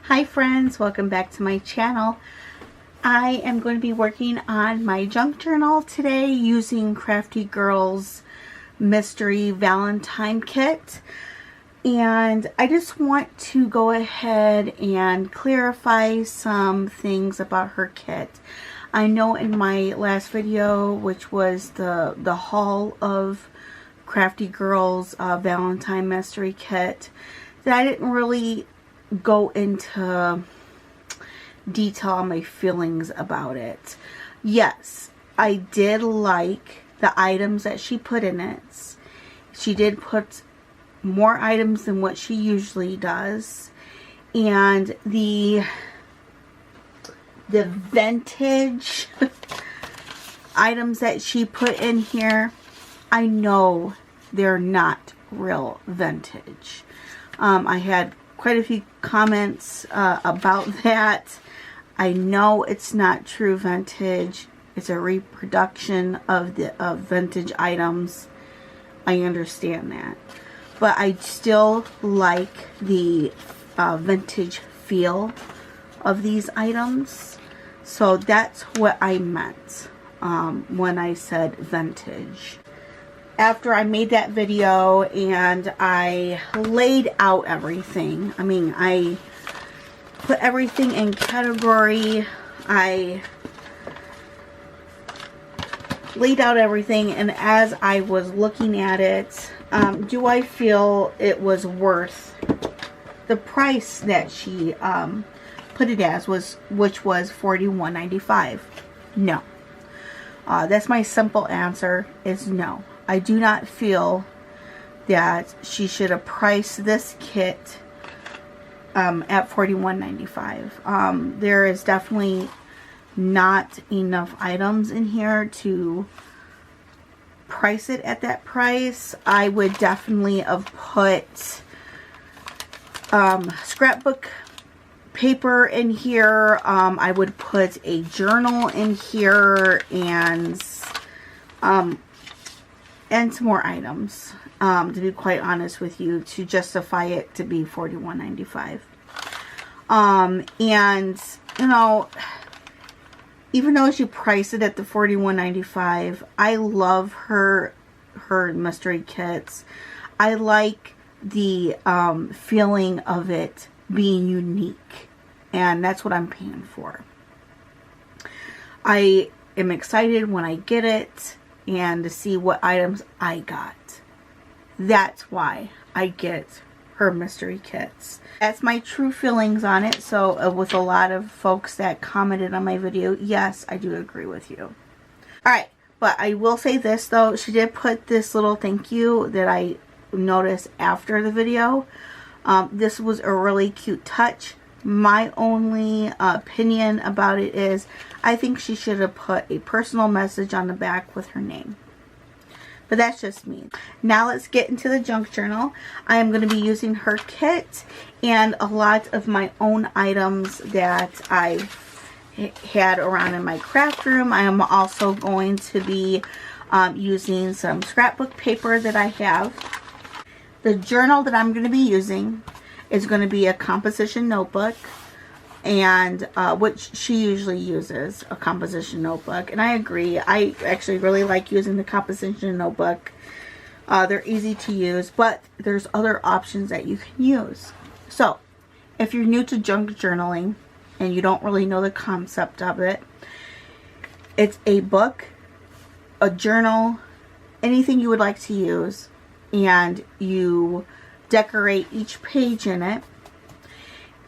Hi friends, welcome back to my channel. I am going to be working on my junk journal today using Crafty Girls Mystery Valentine kit. And I just want to go ahead and clarify some things about her kit. I know in my last video, which was the haul of Crafty Girls Valentine Mystery kit, that I didn't really go into detail on my feelings about it. Yes, I did like the items that she put in it. She did put more items than what she usually does, and the vintage items that she put in here, I know they're not real vintage. I had quite a few comments about that. I know it's not true vintage. It's a reproduction of the vintage items. I understand that. But I still like the vintage feel of these items. So that's what I meant when I said vintage. After I made that video and I laid out everything, I put everything in category, I laid out everything, and as I was looking at it, do I feel it was worth the price that she put it as, which was $41.95? No. That's my simple answer, is no. I do not feel that she should have priced this kit at $41.95. There is definitely not enough items in here to price it at that price. I would definitely have put scrapbook paper in here. I would put a journal in here and some more items, to be quite honest with you, to justify it to be $41.95. And, you know, even though she priced it at the $41.95, I love her mystery kits. I like the feeling of it being unique, and that's what I'm paying for. I am excited when I get it and to see what items I got. That's why I get her mystery kits. That's my true feelings on it. So with a lot of folks that commented on my video, yes, I do agree with you. Alright, but I will say this though, she did put this little thank you that I noticed after the video. This was a really cute touch. My only opinion about it is I think she should have put a personal message on the back with her name. But that's just me. Now let's get into the junk journal. I am going to be using her kit and a lot of my own items that I had around in my craft room. I am also going to be using some scrapbook paper that I have. The journal that I'm going to be using is going to be a composition notebook, and which she usually uses, a composition notebook, and I agree. I actually really like using the composition notebook. They're easy to use, but there's other options that you can use. So if you're new to junk journaling and you don't really know the concept of it, it's a book, a journal, anything you would like to use, and you decorate each page in it,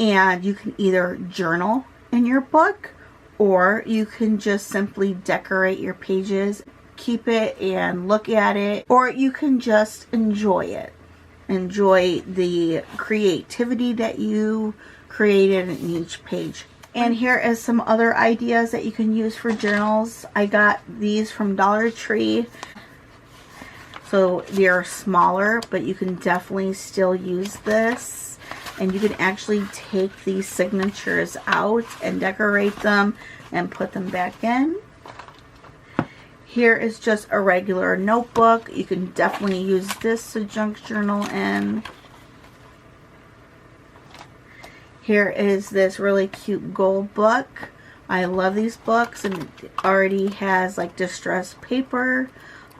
and you can either journal in your book, or you can just simply decorate your pages, keep it and look at it, or you can just enjoy it. Enjoy the creativity that you created in each page. And here is some other ideas that you can use for journals. I got these from Dollar Tree. So they are smaller, but you can definitely still use this. And you can actually take these signatures out and decorate them and put them back in. Here is just a regular notebook. You can definitely use this to junk journal in. Here is this really cute gold book. I love these books, and it already has like distressed paper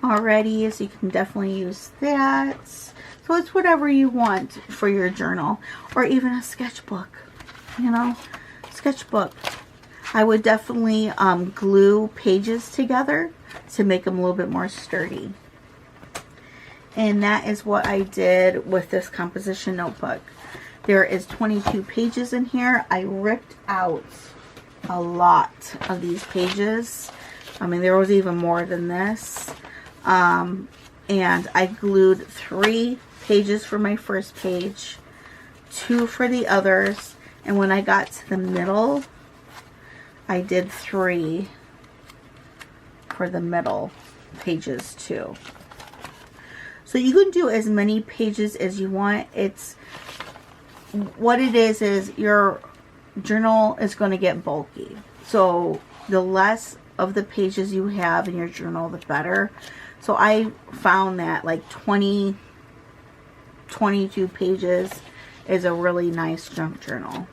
already, so you can definitely use that. So it's whatever you want for your journal, or even a sketchbook, you know, sketchbook. I would definitely glue pages together to make them a little bit more sturdy. And that is what I did with this composition notebook. There is 22 pages in here. I ripped out a lot of these pages. I mean, there was even more than this. And I glued 3 pages for my first page, 2 for the others, and when I got to the middle, I did 3 for the middle pages too. So you can do as many pages as you want. It's what it is your journal is going to get bulky. So the less of the pages you have in your journal, the better. So I found that like 22 pages is a really nice junk journal.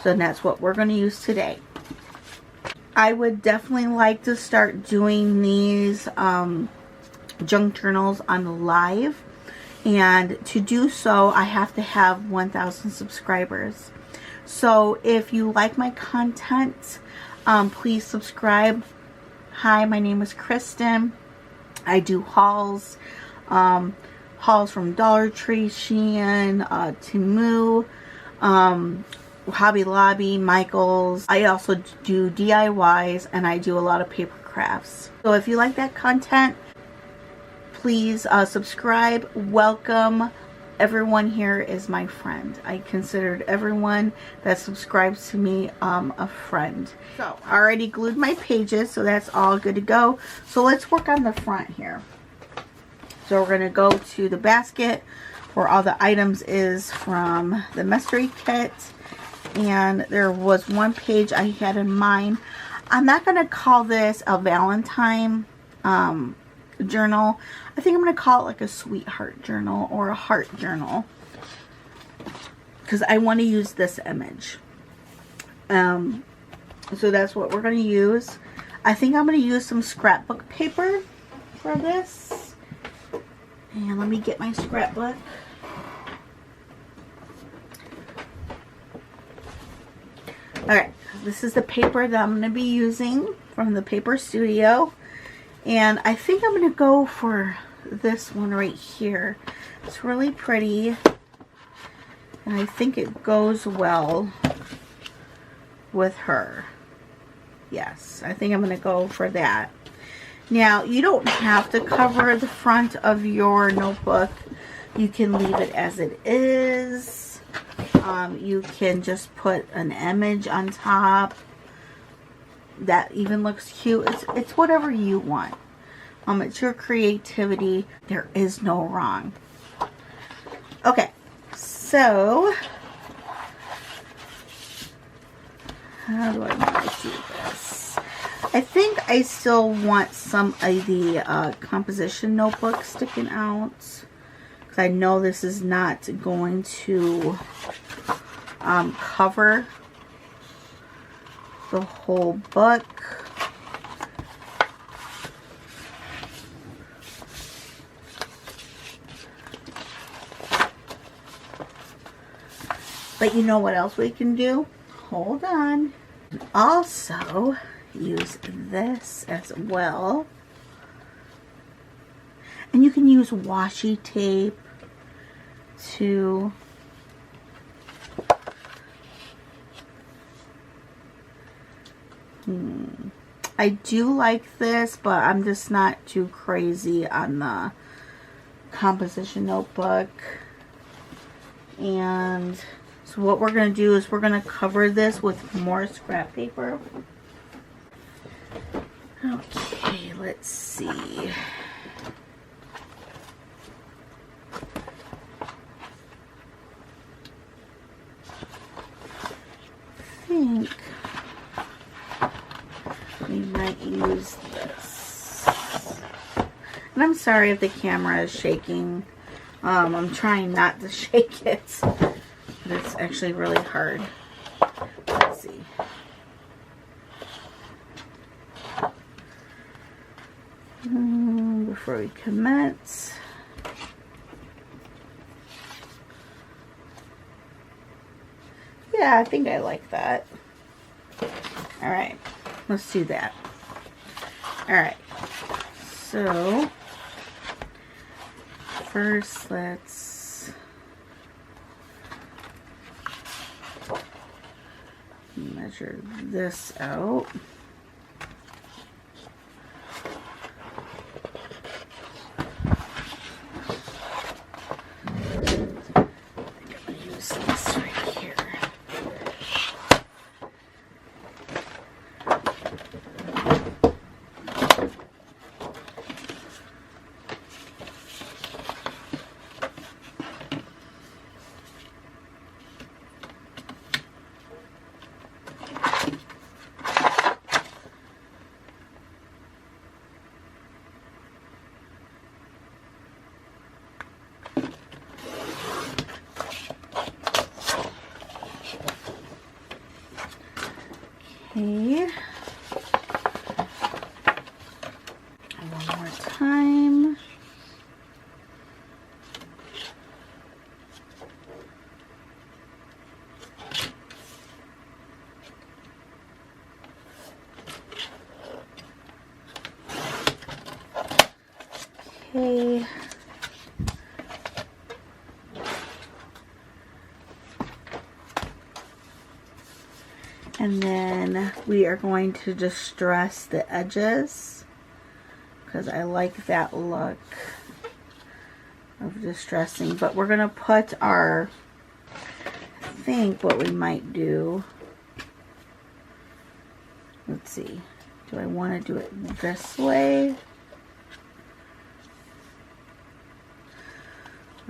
So that's what we're going to use today. I would definitely like to start doing these junk journals on live. And to do so, I have to have 1,000 subscribers. So if you like my content, please subscribe. Hi, my name is Kristen. I do hauls. Hauls from Dollar Tree, Shein, Temu, Hobby Lobby, Michaels. I also do DIYs, and I do a lot of paper crafts. So if you like that content, please subscribe. Welcome. Everyone here is my friend. I considered everyone that subscribes to me a friend. So I already glued my pages, so that's all good to go. So let's work on the front here. So we're going to go to the basket where all the items is from the mystery kit. And there was one page I had in mind. I'm not going to call this a Valentine journal. I think I'm going to call it like a sweetheart journal or a heart journal, because I want to use this image. So that's what we're going to use. I think I'm going to use some scrapbook paper for this. And let me get my scrapbook. Alright, this is the paper that I'm going to be using from the Paper Studio. And I think I'm going to go for this one right here. It's really pretty. And I think it goes well with her. Yes, I think I'm going to go for that. Now, you don't have to cover the front of your notebook. You can leave it as it is. You can just put an image on top. That even looks cute. It's whatever you want. It's your creativity. There is no wrong. Okay, so how do I want to do this? I think I still want some of the composition notebooks sticking out, because I know this is not going to cover the whole book. But you know what else we can do? Hold on. Also use this as well. And you can use washi tape to I do like this, but I'm just not too crazy on the composition notebook. And so what we're going to do is we're going to cover this with more scrap paper. Okay, let's see. I think we might use this. And I'm sorry if the camera is shaking. I'm trying not to shake it. But it's is actually really hard. Let's see. Before we commence. Yeah, I think I like that. Alright, let's do that. Alright, so first let's measure this out. Okay. One more time. Okay. And then we are going to distress the edges because I like that look of distressing. But we're going to put our, I think what we might do, let's see, do I want to do it this way?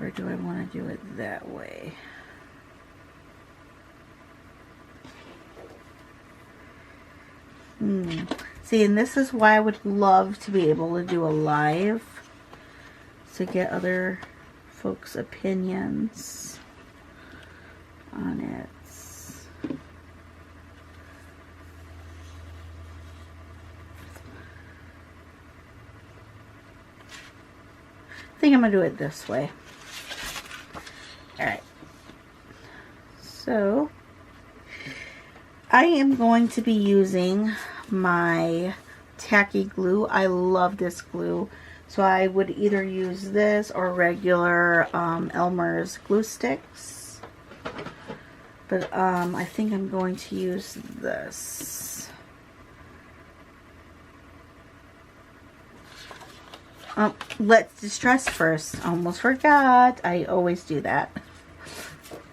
Or do I want to do it that way? See, and this is why I would love to be able to do a live to get other folks' opinions on it. I think I'm going to do it this way. Alright. So, I am going to be using my tacky glue. I love this glue. So I would either use this or regular Elmer's glue sticks. But I think I'm going to use this. Let's distress first. Almost forgot. I always do that.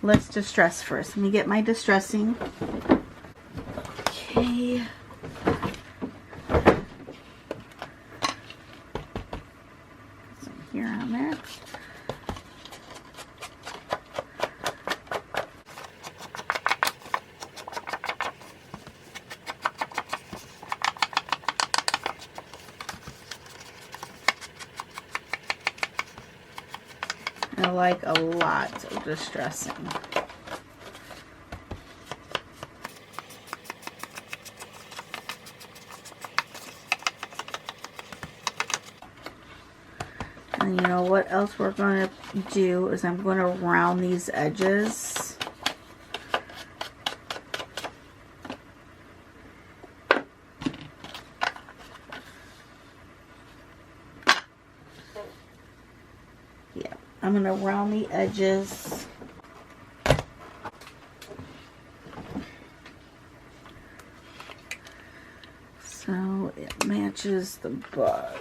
Let's distress first. Let me get my distressing. Okay. Some here on there. I like a lot of distressing. And you know what else we're going to do is I'm going to round these edges. Yeah, I'm going to round the edges. So it matches the book.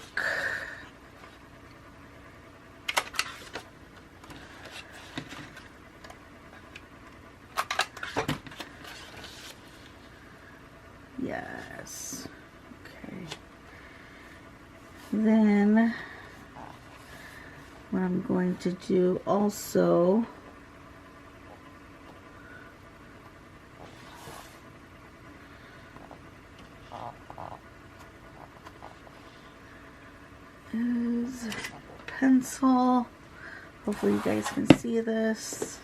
Yes. Okay. Then what I'm going to do also is pencil. Hopefully you guys can see this.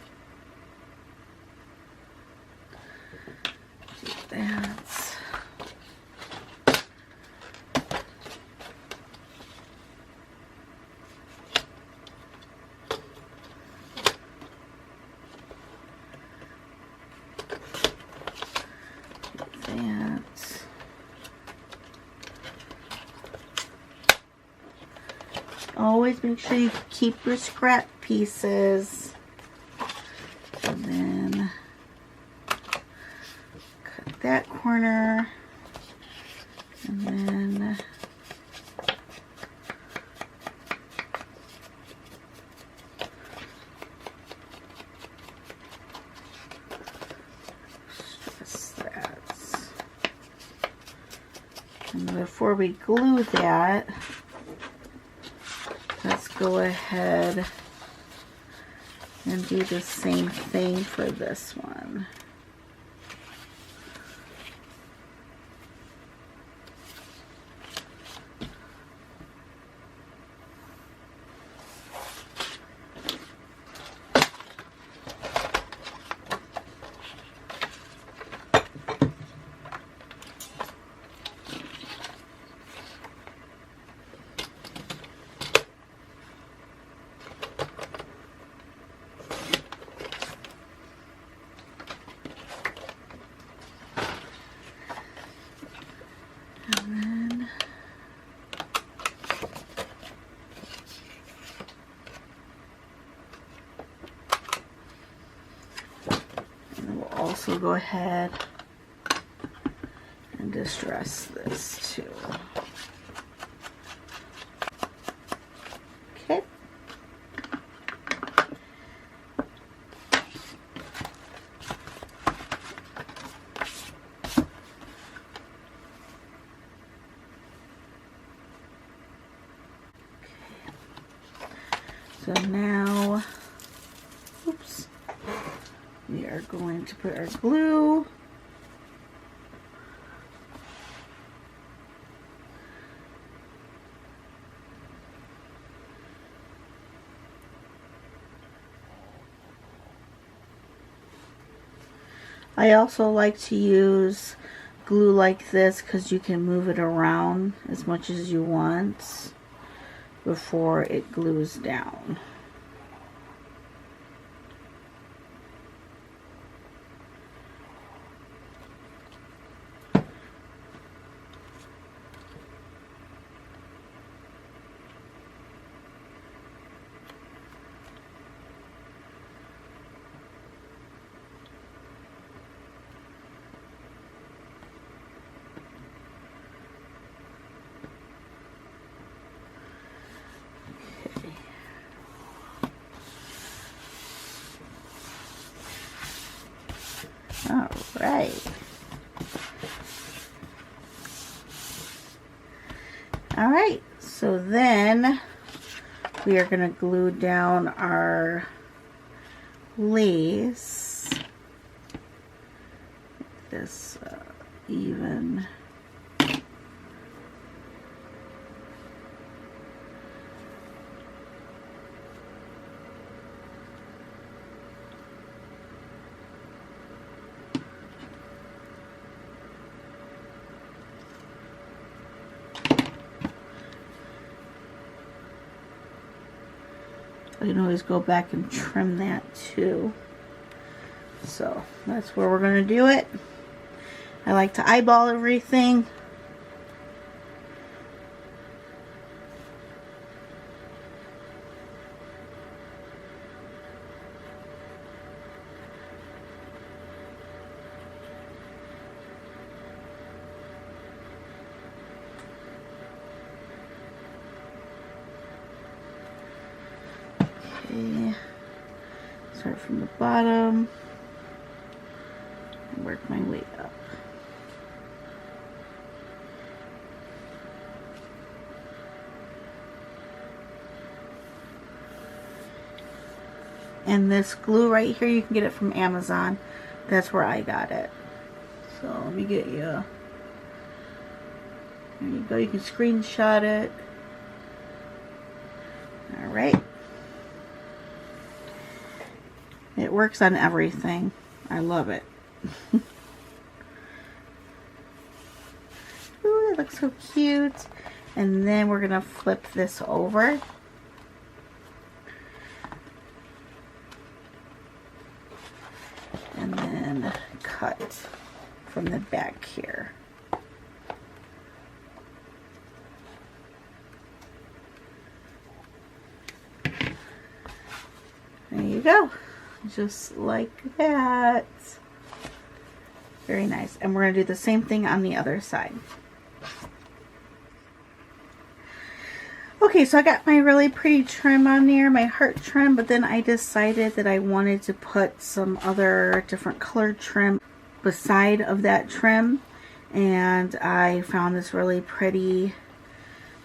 always make sure you keep your scrap pieces. And then cut that corner. And then stress that. And before we glue that, let's go ahead and do the same thing for this one. Also go ahead and distress this too. Okay. So now, oops. We are going to put our glue. I also like to use glue like this because you can move it around as much as you want before it glues down. All right. All right, so then we are going to glue down our lace. Make this even. You can always go back and trim that too. So that's where we're going to do it. I like to eyeball everything. Start from the bottom and work my way up. And this glue right here, you can get it from Amazon. That's where I got it. So let me get you. There you go. You can screenshot it. All right. It works on everything. I love it. Ooh, that looks so cute. And then we're going to flip this over. And then cut from the back here. go. Just like that. Very nice. And we're going to do the same thing on the other side. Okay, so I got my really pretty trim on there, my heart trim, but then I decided that I wanted to put some other different colored trim beside of that trim. And I found this really pretty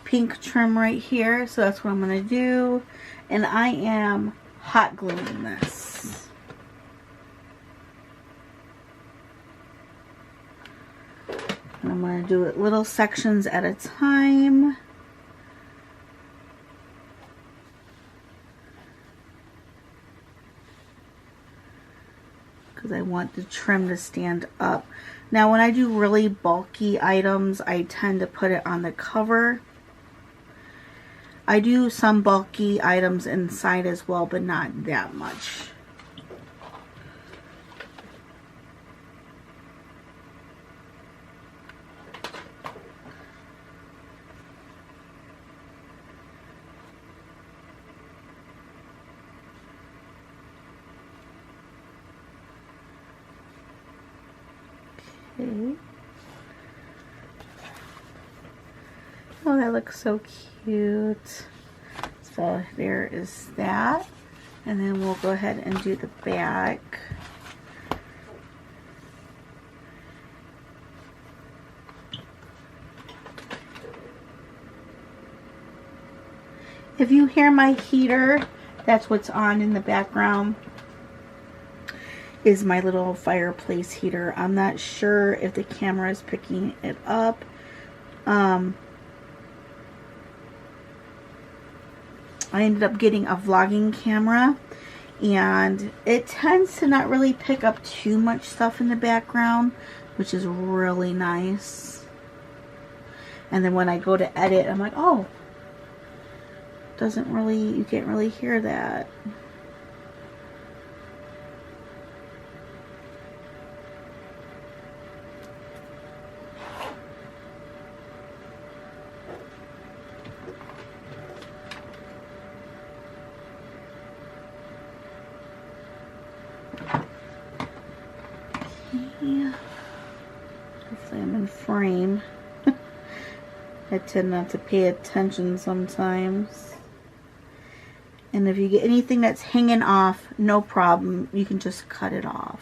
pink trim right here, so that's what I'm going to do. And I am hot gluing this. And I'm going to do it little sections at a time. Because I want the trim to stand up. Now when I do really bulky items, I tend to put it on the cover. I do some bulky items inside as well, but not that much. Okay. Oh, that looks so cute. So there is that. And then we'll go ahead and do the back. If you hear my heater, that's what's on in the background. Is my little fireplace heater. I'm not sure if the camera is picking it up. I ended up getting a vlogging camera, and it tends to not really pick up too much stuff in the background, which is really nice. And then when I go to edit, I'm like, oh, doesn't really, you can't really hear that. Yeah. Hopefully I'm in frame. I tend not to pay attention sometimes. And if you get anything that's hanging off, no problem. You can just cut it off.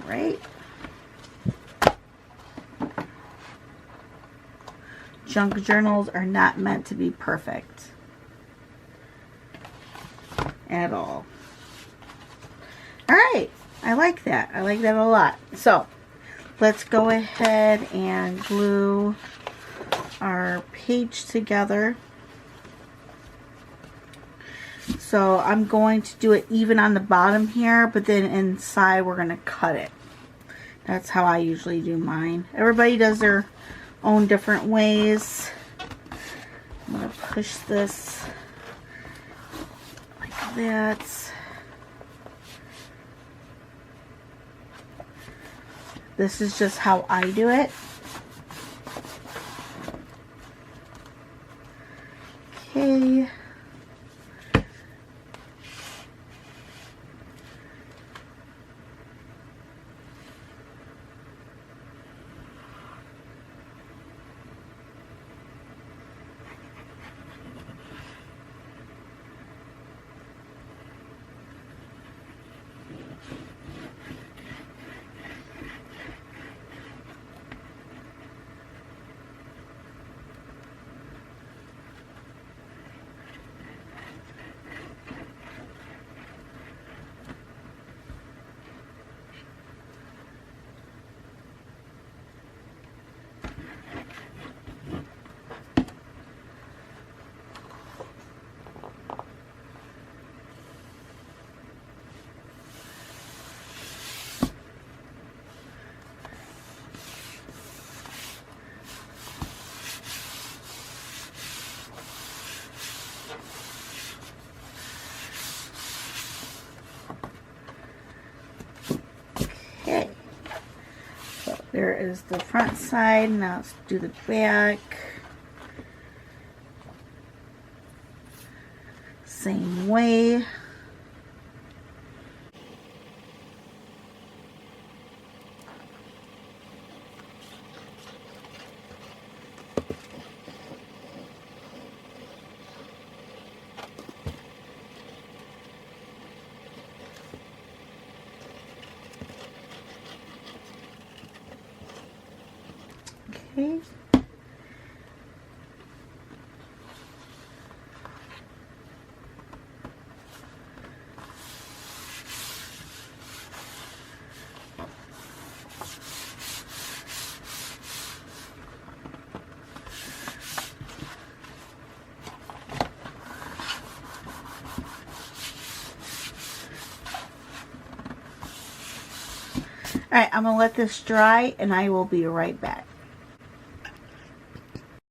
Alright. Junk journals are not meant to be perfect at all. Alright, I like that. I like that a lot. So, let's go ahead and glue our page together. So, I'm going to do it even on the bottom here, but then inside we're going to cut it. That's how I usually do mine. Everybody does their own different ways. I'm going to push this like that. This is just how I do it. Okay. There is the front side. Now let's do the back. Same way. Okay. Alright, I'm going to let this dry and I will be right back.